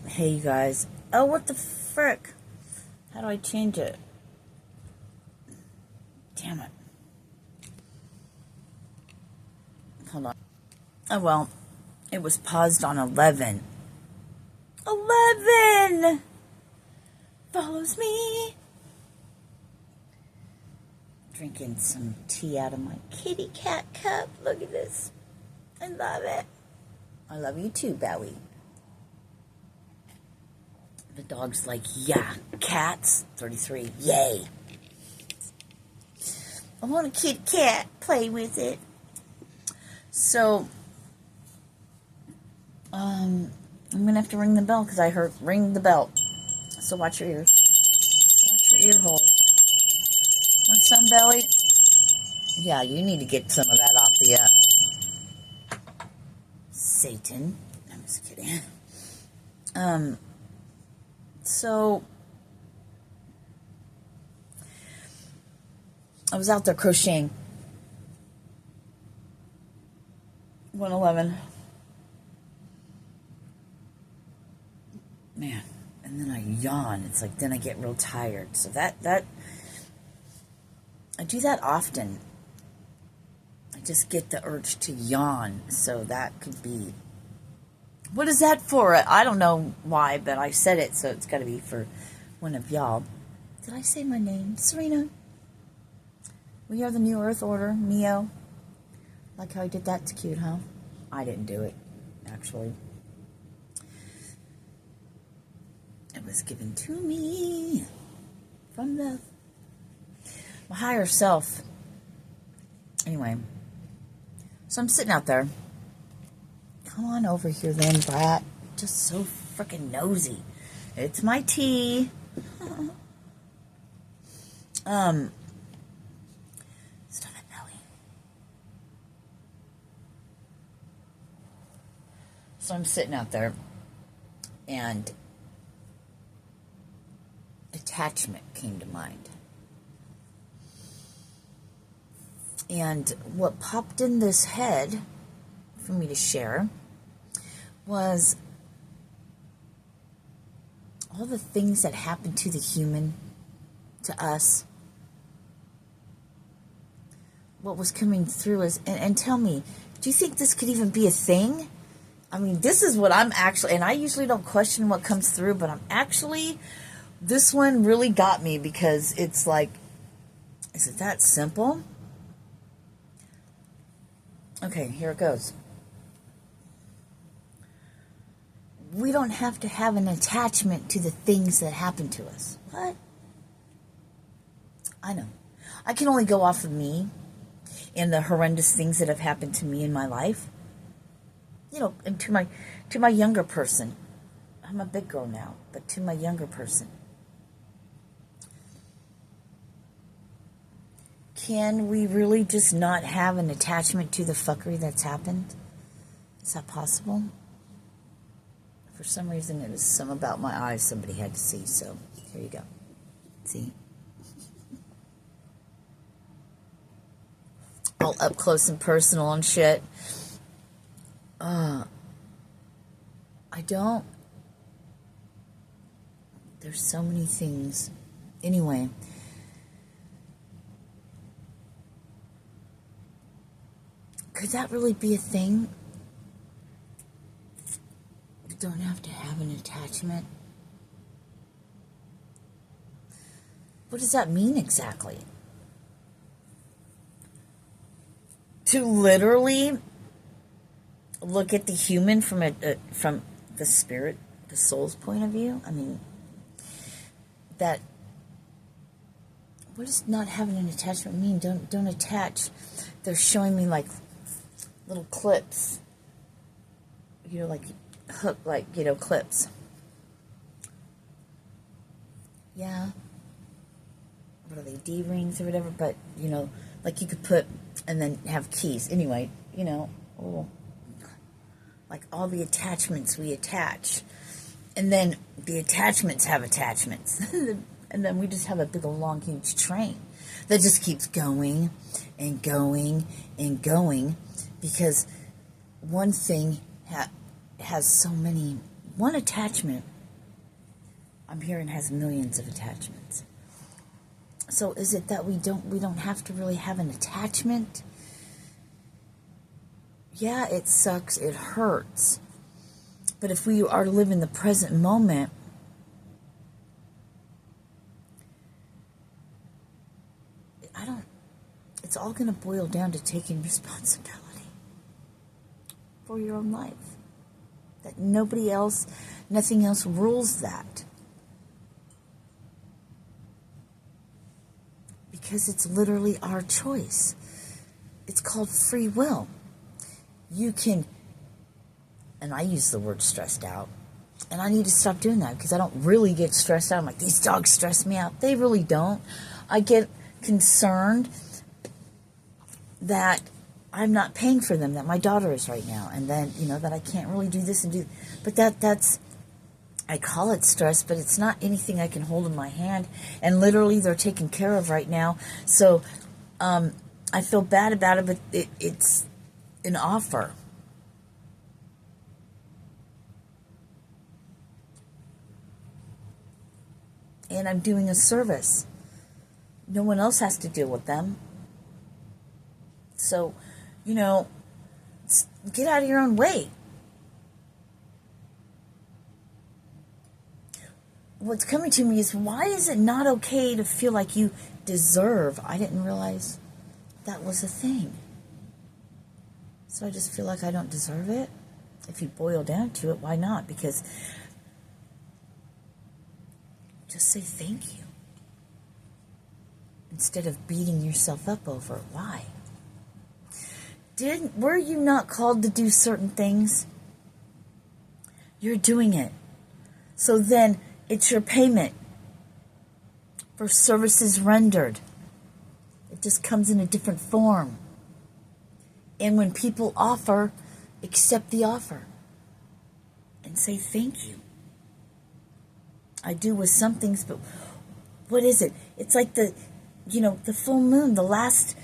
Hey, you guys. Oh, what the frick? How do I change it? Damn it. Hold on. Oh, well. It was paused on 11. 11! Follows me. Drinking some tea out of my kitty cat cup. Look at this. I love it. I love you too, Bowie. The dog's like, yeah, cats, 33, yay. I want a kitty cat, play with it. So, I'm going to have to ring the bell because I heard ring the bell. So watch your ears. Watch your ear holes. Want some, Belly? Yeah, you need to get some of that off of you. Satan. I'm just kidding. So, I was out there crocheting. 111. Man, and then I yawn. It's like, then I get real tired. So that, I do that often. I just get the urge to yawn. So that could be, what is that for? I don't know why, but I said it, so it's got to be for one of y'all. Did I say my name? Sirena. We are the New Earth Order, Neo. Like how I did that. It's cute, huh? I didn't do it, actually. It was given to me from my higher self. Anyway, so I'm sitting out there. Come on over here then, brat. Just so freaking nosy. It's my tea. Stop it, Belly. So I'm sitting out there, and attachment came to mind. And what popped in this head for me to share was all the things that happen to the human, to us. What was coming through us, and tell me, do you think this could even be a thing? I mean, this is what I'm actually, and I usually don't question what comes through, but I'm actually, this one really got me because it's like, is it that simple? Okay, here it goes. We don't have to have an attachment to the things that happen to us. What? I know. I can only go off of me and the horrendous things that have happened to me in my life. You know, and to my younger person. I'm a big girl now, but to my younger person. Can we really just not have an attachment to the fuckery that's happened? Is that possible? For some reason, it was some about my eyes somebody had to see, so here you go. See? All up close and personal and shit. I don't. There's so many things. Anyway. Could that really be a thing? You don't have to have an attachment. What does that mean exactly? To literally look at the human from the spirit, the soul's point of view? I mean, that, what does not having an attachment mean? Don't attach. They're showing me like little clips, you know, like hook, like, you know, clips. Yeah. What are they, D-rings or whatever? But, you know, like you could put, and then have keys. Anyway, you know, like all the attachments we attach. And then the attachments have attachments. And then we just have a big, long, huge train that just keeps going and going and going, because one thing has so many one attachment, I'm hearing, has millions of attachments. So is it that we don't have to really have an attachment? Yeah, it sucks, it hurts. But if we are to live in the present moment, it's all going to boil down to taking responsibility for your own life. That nobody else, nothing else rules that. Because it's literally our choice. It's called free will. You can, and I use the word stressed out, and I need to stop doing that because I don't really get stressed out. I'm like, these dogs stress me out. They really don't. I get concerned that I'm not paying for them, that my daughter is right now, and then, that I can't really do this and do, but that's, I call it stress, but it's not anything I can hold in my hand, and literally they're taken care of right now, so, I feel bad about it, but it's an offer. And I'm doing a service. No one else has to deal with them. So, get out of your own way. What's coming to me is, why is it not okay to feel like you deserve? I didn't realize that was a thing. So I just feel like I don't deserve it. If you boil down to it, why not? Because just say thank you. Instead of beating yourself up over it. Why? Were you not called to do certain things? You're doing it. So then it's your payment for services rendered. It just comes in a different form. And when people offer, accept the offer and say thank you. I do with some things, but what is it? It's like the full moon, the last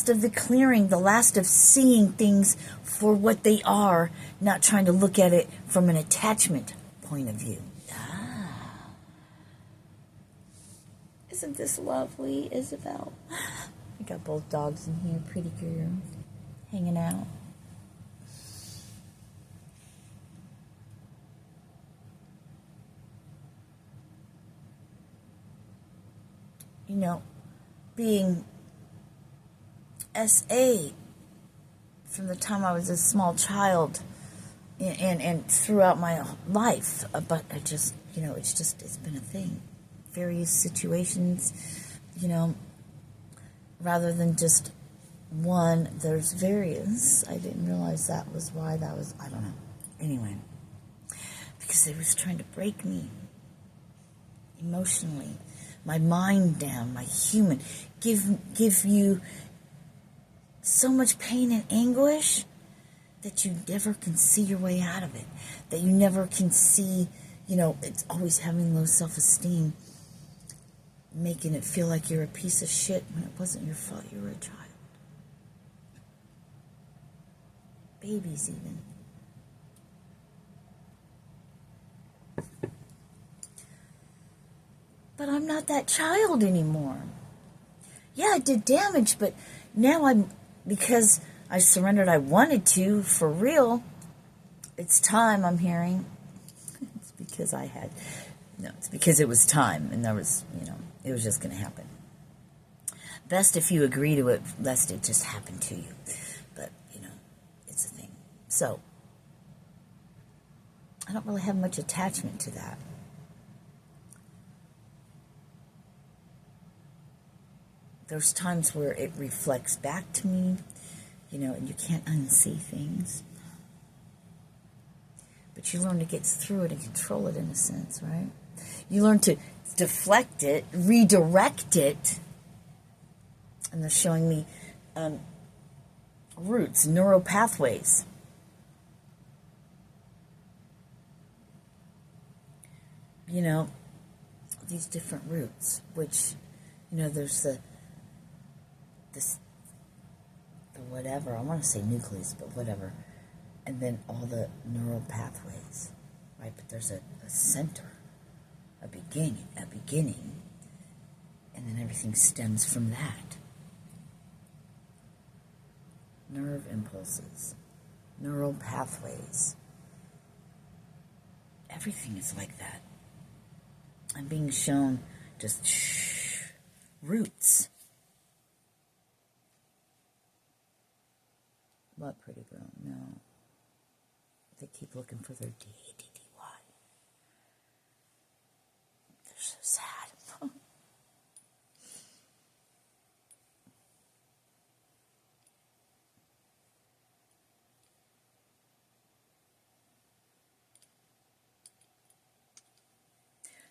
of the clearing, the last of seeing things for what they are, not trying to look at it from an attachment point of view. Isn't this lovely, Isabel? I got both dogs in here, pretty girl, hanging out. Being SA from the time I was a small child and throughout my life, but it's been a thing. Various situations, rather than just one, there's various. I didn't realize I don't know. Anyway, because they was trying to break me emotionally, my mind down, my human, give you so much pain and anguish that you never can see your way out of it, that you never can see, it's always having low self-esteem, making it feel like you're a piece of shit when it wasn't your fault, you were a child. Babies even. But I'm not that child anymore. Yeah, I did damage, but now because I surrendered, I wanted to, for real. It's time, I'm hearing. It's because it's because it was time, and there was, it was just going to happen. Best if you agree to it, lest it just happen to you. But, it's a thing. So, I don't really have much attachment to that. There's times where it reflects back to me, and you can't unsee things. But you learn to get through it and control it in a sense, right? You learn to deflect it, redirect it. And they're showing me roots, neural pathways. These different roots, which, there's the whatever, I want to say nucleus, but whatever, and then all the neural pathways, right? But there's a center, a beginning, and then everything stems from that. Nerve impulses, neural pathways. Everything is like that. I'm being shown just roots. What, pretty girl? No. They keep looking for their D-A-D-D-Y. They're so sad.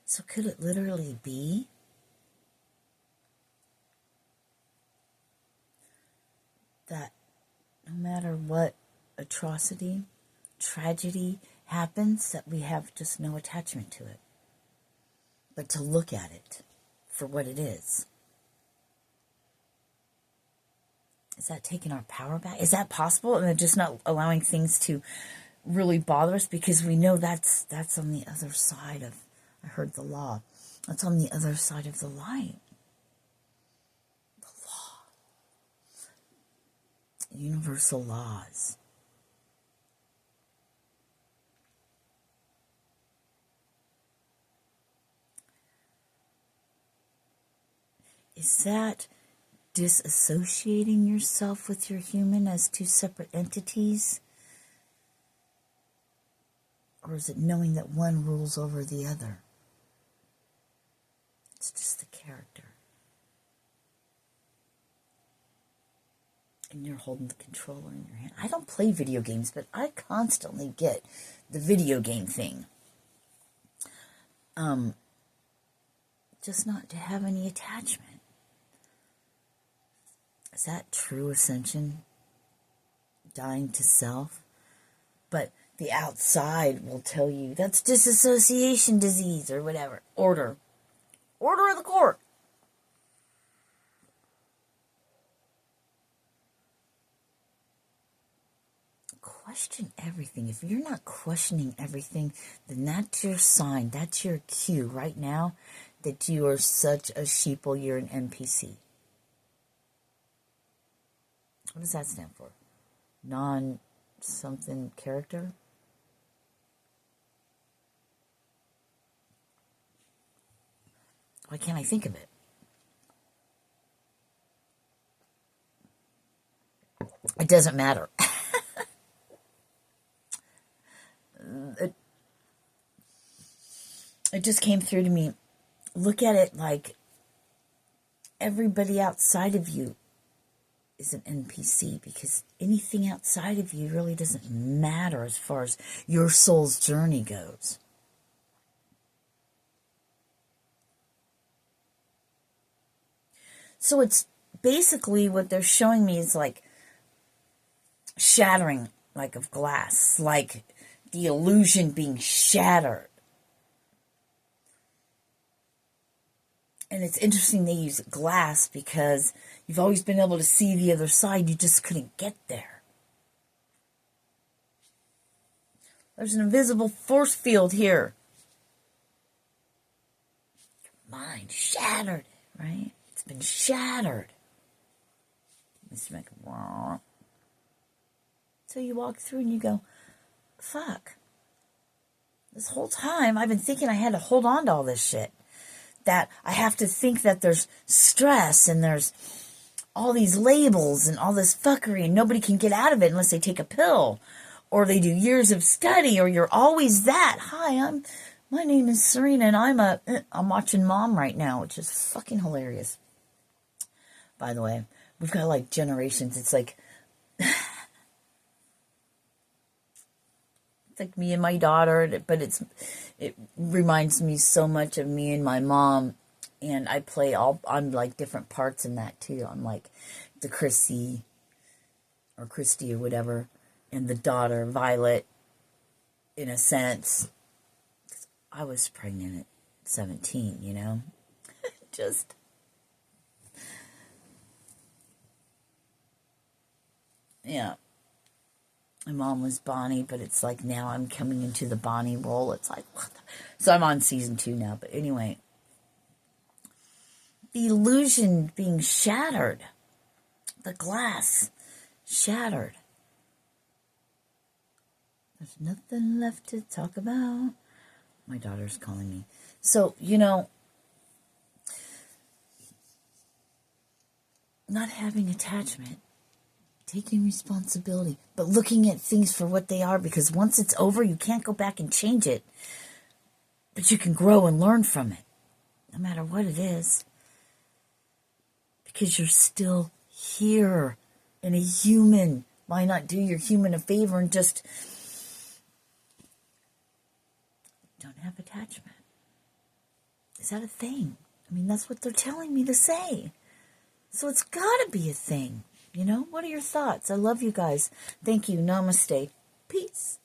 So could it literally be that no matter what atrocity, tragedy happens, that we have just no attachment to it, but to look at it for what it is? Is that taking our power back? Is that possible? And just not allowing things to really bother us, because we know that's on the other side of, I heard the law, that's on the other side of the light. The law. Universal laws. Is that disassociating yourself with your human as two separate entities? Or is it knowing that one rules over the other? It's just the character. And you're holding the controller in your hand. I don't play video games, but I constantly get the video game thing. Just not to have any attachment. Is that true ascension? Dying to self? But the outside will tell you that's disassociation disease or whatever. Order of the court. Question everything. If you're not questioning everything, then that's your sign. That's your cue right now that you are such a sheeple. You're an NPC. What does that stand for? Non-something character? Why can't I think of it? It doesn't matter. It just came through to me. Look at it like everybody outside of you is an NPC, because anything outside of you really doesn't matter as far as your soul's journey goes. So it's basically what they're showing me is like shattering, like of glass, like the illusion being shattered. And it's interesting they use glass because you've always been able to see the other side. You just couldn't get there. There's an invisible force field here. Your mind shattered, right? It's been shattered. It's like, wah. So you walk through and you go, fuck. This whole time I've been thinking I had to hold on to all this shit. That I have to think that there's stress and there's all these labels and all this fuckery and nobody can get out of it unless they take a pill or they do years of study, or you're always that. Hi, my name is Sirena and I'm watching Mom right now, which is fucking hilarious. By the way, we've got like generations. It's like like me and my daughter, but it reminds me so much of me and my mom, and I'm like different parts in that too. I'm like the Chrissy or whatever, and the daughter Violet, in a sense. I was pregnant at 17, you know, just. Yeah. My mom was Bonnie, but it's like now I'm coming into the Bonnie role. It's like, what the? So I'm on season 2 now. But anyway, the illusion being shattered, the glass shattered. There's nothing left to talk about. My daughter's calling me. So, not having attachment, taking responsibility, but looking at things for what they are, because once it's over, you can't go back and change it. But you can grow and learn from it, no matter what it is. Because you're still here and a human. Why not do your human a favor and just don't have attachment? Is that a thing? I mean, that's what they're telling me to say. So it's got to be a thing. What are your thoughts? I love you guys. Thank you. Namaste. Peace.